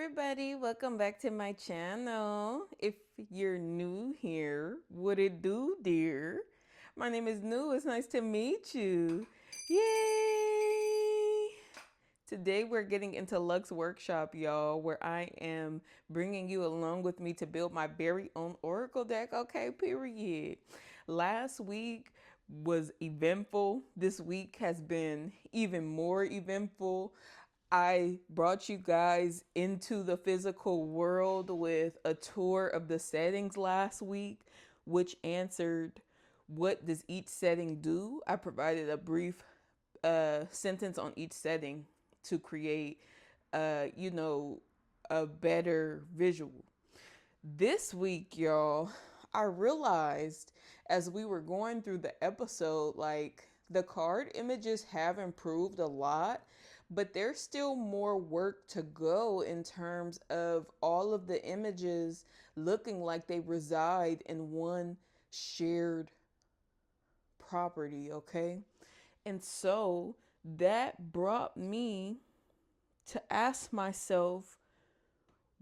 everybody, welcome back to my channel. If you're new here, what it do, dear? My name is Nu. It's nice to meet you. Yay! Today we're getting into Luxe Workshop, y'all, where I am bringing you along with me to build my very own Oracle deck. Okay, period. Last week was eventful. This week has been even more eventful. I brought you guys into the physical world with a tour of the settings last week, which answered what does each setting do. I provided a brief sentence on each setting to create, a better visual. This week, y'all, I realized as we were going through the episode, like the card images have improved a lot, but there's still more work to go in terms of all of the images looking like they reside in one shared property, okay? And so that brought me to ask myself,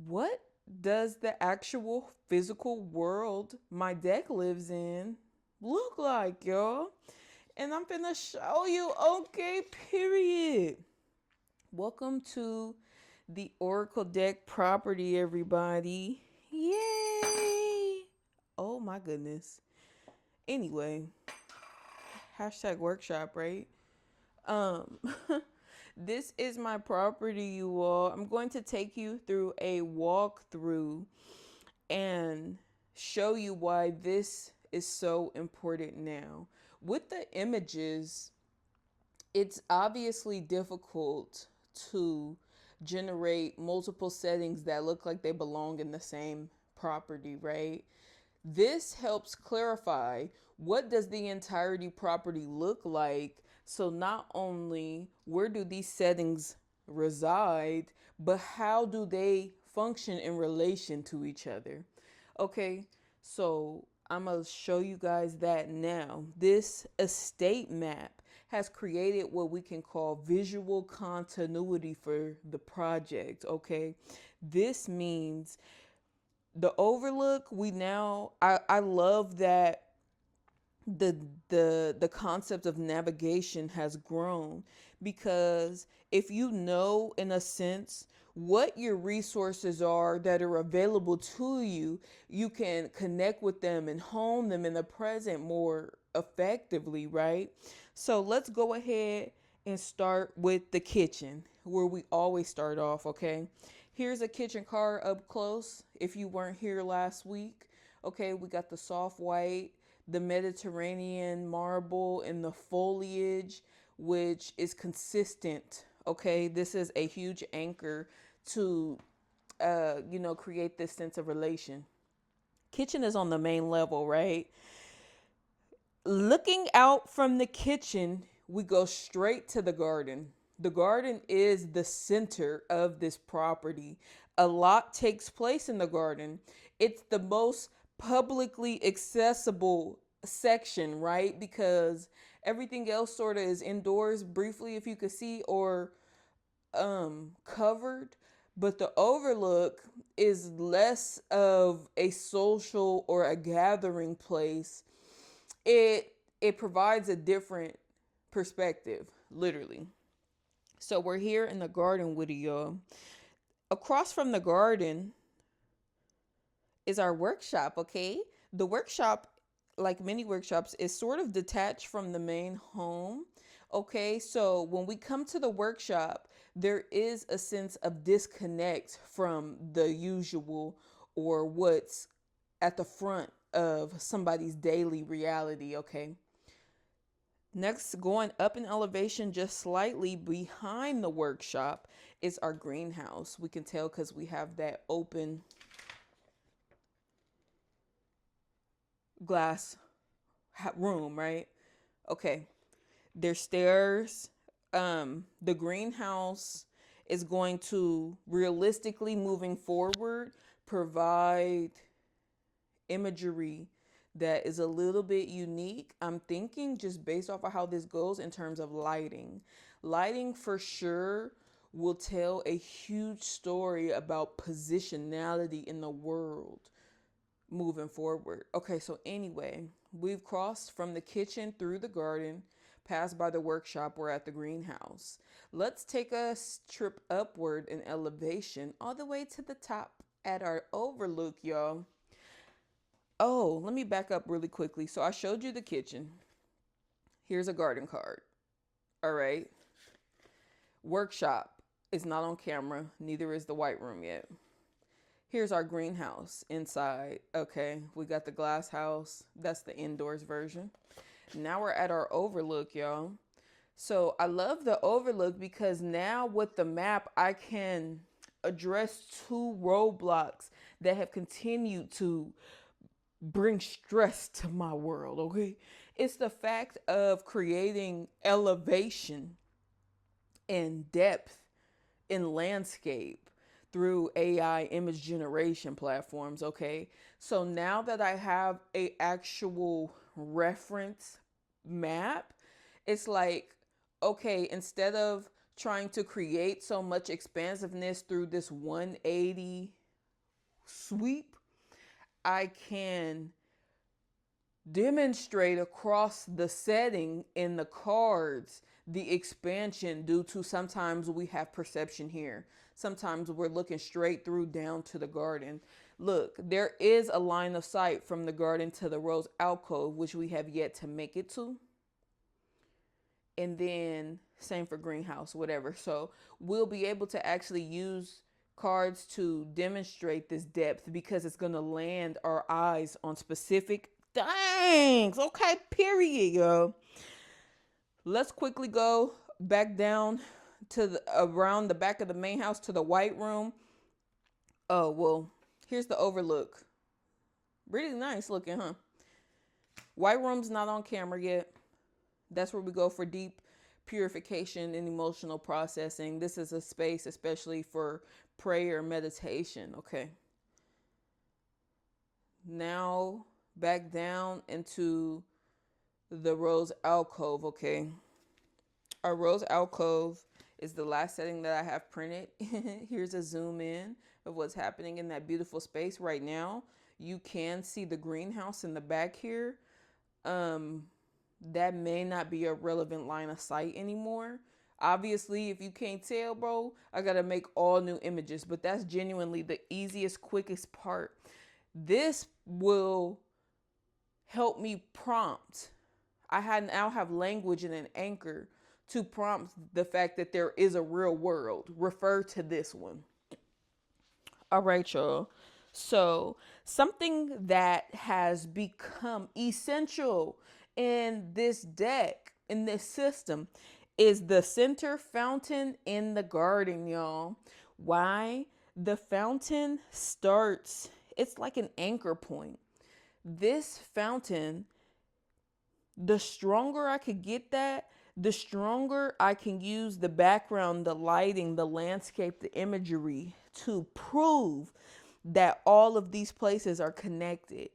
what does the actual physical world my deck lives in look like, y'all? And I'm gonna show you, okay, period. Welcome to the Oracle deck property, everybody. Yay! Oh my goodness. Anyway, hashtag workshop, right? Um, this is my property, you all. I'm going to take you through a walkthrough and show you why this is so important now. With the images, it's obviously difficult to generate multiple settings that look like they belong in the same property, right? This helps clarify what does the entirety property look like. So not only where do these settings reside, but how do they function in relation to each other? Okay, so I'm going to show you guys that now. This estate map has created what we can call visual continuity for the project, okay? This means the overlook, I love that the concept of navigation has grown, because if you know in a sense what your resources are that are available to you, you can connect with them and hone them in the present more effectively, right? So let's go ahead and start with the kitchen, where we always start off, okay? Here's a kitchen card up close if you weren't here last week. Okay, we got the soft white, the Mediterranean marble, and the foliage, which is consistent. Okay, this is a huge anchor to, create this sense of relation. Kitchen is on the main level, right? Looking out from the kitchen, we go straight to the garden. The garden is the center of this property. A lot takes place in the garden. It's the most publicly accessible section, right? Because everything else sort of is indoors briefly, if you could see, or covered. But the overlook is less of a social or a gathering place. It provides a different perspective, literally. So we're here in the garden with y'all. Across from the garden is our workshop, okay? The workshop, like many workshops, is sort of detached from the main home. Okay, so when we come to the workshop, there is a sense of disconnect from the usual or what's at the front of somebody's daily reality, okay? Next, going up in elevation just slightly behind the workshop is our greenhouse. We can tell because we have that open glass room, right? Okay. There's stairs. The greenhouse is going to realistically, moving forward, provide imagery that is a little bit unique. I'm thinking just based off of how this goes in terms of lighting. Lighting for sure will tell a huge story about positionality in the world moving forward. Okay, so anyway, we've crossed from the kitchen through the garden, passed by the workshop, we're at the greenhouse. Let's take a trip upward in elevation all the way to the top at our overlook, y'all. Oh, let me back up really quickly. So I showed you the kitchen. Here's a garden card. All right. Workshop is not on camera, neither is the white room yet. Here's our greenhouse inside. Okay, we got the glass house. That's the indoors version. Now we're at our overlook, y'all. So I love the overlook because now with the map, I can address two roadblocks that have continued to bring stress to my world, okay? It's the fact of creating elevation and depth in landscape through AI image generation platforms, okay? So now that I have a actual reference map, it's like, okay, instead of trying to create so much expansiveness through this 180 sweep, I can demonstrate across the setting in the cards the expansion due to sometimes we have perception here. Sometimes we're looking straight through down to the garden. Look, there is a line of sight from the garden to the rose alcove, which we have yet to make it to. And then same for greenhouse, whatever. So we'll be able to actually use cards to demonstrate this depth because it's going to land our eyes on specific things. Okay, period, yo. Let's quickly go back down to around the back of the main house to the white room. Oh, well, here's the overlook. Really nice looking, huh? White room's not on camera yet. That's where we go for deep purification and emotional processing. This is a space especially for prayer and meditation, okay? Now back down into the rose alcove, okay? Our rose alcove is the last setting that I have printed. Here's a zoom in of what's happening in that beautiful space right now. You can see the greenhouse in the back here. That may not be a relevant line of sight anymore. Obviously, if you can't tell, bro, I gotta make all new images, but that's genuinely the easiest, quickest part. This will help me prompt. Now have language and an anchor to prompt the fact that there is a real world. Refer to this one. All right, y'all. So something that has become essential in this deck, in this system, is the center fountain in the garden, y'all. Why? The fountain starts, it's like an anchor point. This fountain, the stronger I could get that, the stronger I can use the background, the lighting, the landscape, the imagery to prove that all of these places are connected.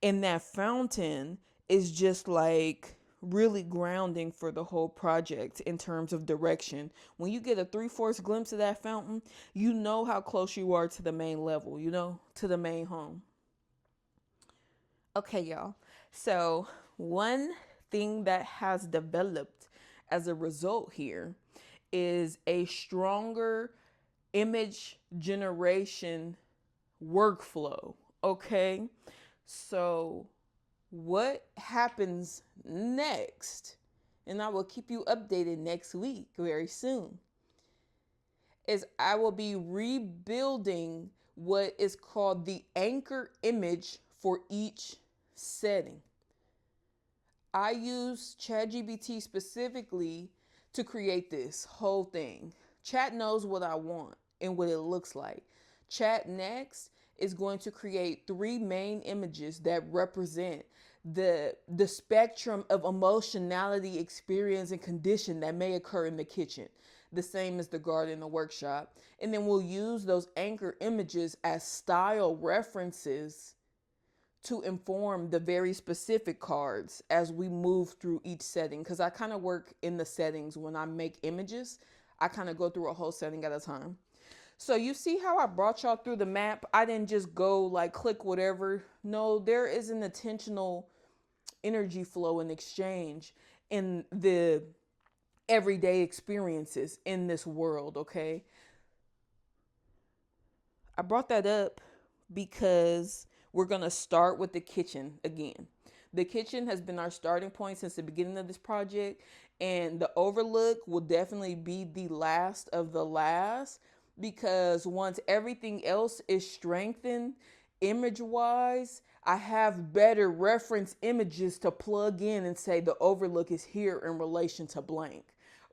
And that fountain is just like really grounding for the whole project in terms of direction. When you get a 3/4 glimpse of that fountain, you know how close you are to the main level, you know, to the main home. Okay, y'all. So one thing that has developed as a result here is a stronger image generation workflow. Okay. So what happens next, and I will keep you updated next week very soon, is I will be rebuilding what is called the anchor image for each setting. I use ChatGPT specifically to create this whole thing. Chat knows what I want and what it looks like. Chat next is going to create 3 main images that represent the spectrum of emotionality, experience, and condition that may occur in the kitchen. The same as the garden, the workshop. And then we'll use those anchor images as style references to inform the very specific cards as we move through each setting. Because I kind of work in the settings when I make images. I kind of go through a whole setting at a time. So you see how I brought y'all through the map? I didn't just go like click whatever. No, there is an intentional energy flow and exchange in the everyday experiences in this world, okay? I brought that up because we're going to start with the kitchen again. The kitchen has been our starting point since the beginning of this project, and the overlook will definitely be the last of the last, because once everything else is strengthened image wise, I have better reference images to plug in and say the overlook is here in relation to blank.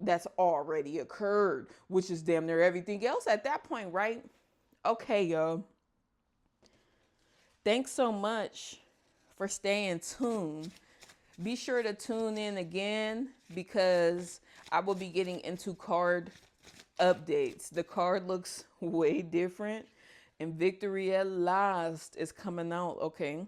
That's already occurred, which is damn near everything else at that point, right? Okay, y'all. Thanks so much for staying tuned. Be sure to tune in again because I will be getting into card updates. The card looks way different, and Victory at Last is coming out, okay?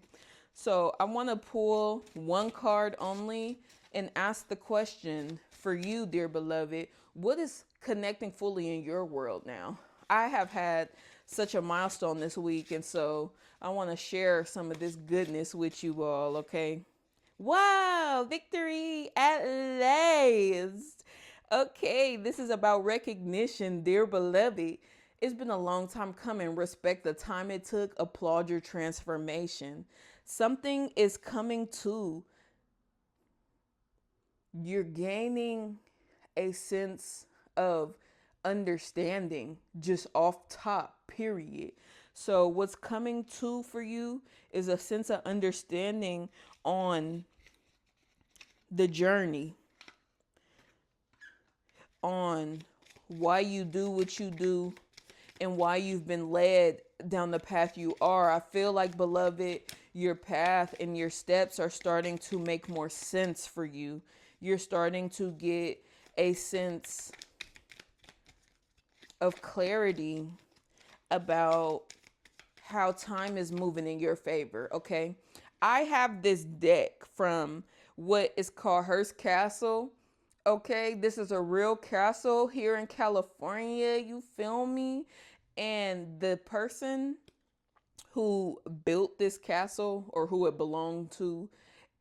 So I want to pull one card only and ask the question for you, dear beloved, what is connecting fully in your world now? I have had such a milestone this week, and so I want to share some of this goodness with you all, okay? Wow, victory at last. Okay, this is about recognition, dear beloved. It's been a long time coming. Respect the time it took. Applaud your transformation. Something is coming to. You're gaining a sense of understanding just off top, period. So what's coming to for you is a sense of understanding on the journey, on why you do what you do and why you've been led down the path you are. I feel like, beloved, your path and your steps are starting to make more sense for you. You're starting to get a sense of clarity about how time is moving in your favor, okay? I have this deck from what is called Hearst Castle, okay? This is a real castle here in California, you feel me? And the person who built this castle, or who it belonged to,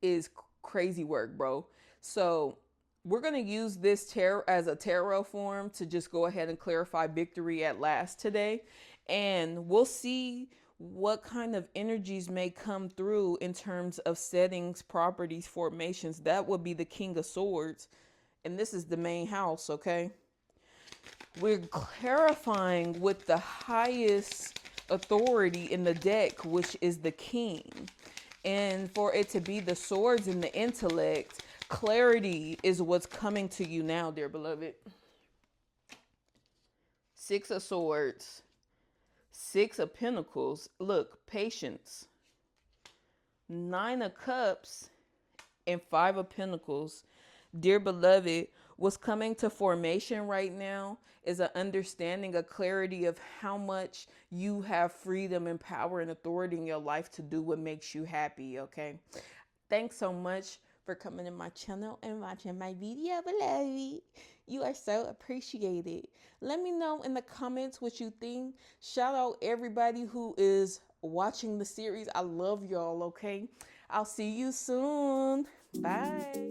is crazy work, bro. So we're going to use this tarot as a tarot form to just go ahead and clarify victory at last today. And we'll see what kind of energies may come through in terms of settings, properties, formations. That would be the King of Swords. And this is the main house, okay? We're clarifying with the highest authority in the deck, which is the King. And for it to be the swords and the intellect, clarity is what's coming to you now, dear beloved. Six of Swords. Six of Pentacles. Look, patience. Nine of Cups and Five of Pentacles. Dear beloved, what's coming to formation right now is an understanding, a clarity of how much you have freedom and power and authority in your life to do what makes you happy, okay? Thanks so much for coming to my channel and watching my video, beloved. You are so appreciated. Let me know in the comments what you think. Shout out everybody who is watching the series. I love y'all, okay? I'll see you soon. Bye.